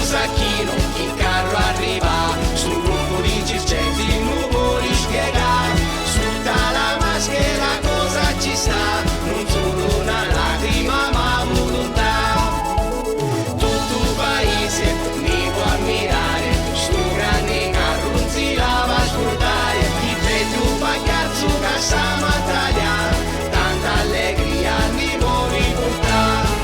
sacchino, il carro arriva, sul gruppo di circetti non vuoi spiegare, sutta la maschera cosa ci sta, non solo una lacrima ma volontà. Tutto il paese mi può ammirare, sto grande carro non si lava a scordare, il petto pagliazzo che sa battagliare, tanta allegria mi può riportare.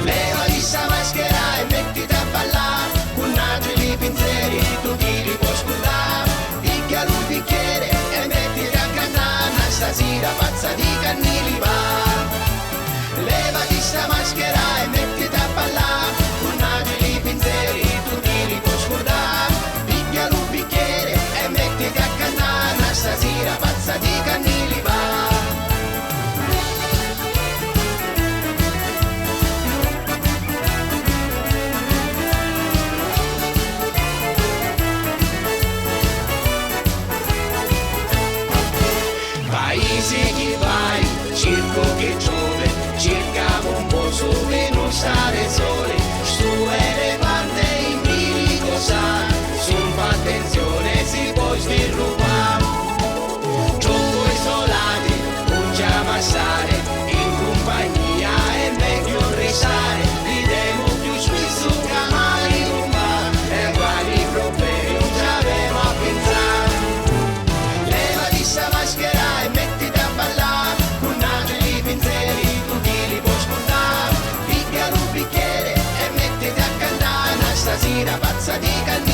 Levati sta maschera e mettiti a ballare, con nagli pensieri tu ti puoi scordare, picchia un bicchiere e mettiti a cantare, stasera pazza di cannili va. Levati sta maschera e mettiti a ballare, con nagli pensieri tu ti puoi scordare, picchia un bicchiere e mettiti a cantare, stasera pazza di cannili va. Paese che vai, circo che giove, cercavo un po' sole, non stare sole, sto elefante in bilico sa, son fa attenzione si può svilupare, gioco isolati, non già amassare, in compagnia è meglio restare, ridemo più spesso che mai non va, e quali problemi non ci avevo a pensare. Levati sta maschera e mettiti a ballare, con angeli pensieri tu ti li puoi scordare, picchia un bicchiere e mettiti a cantare, stasera pazza di cannibale.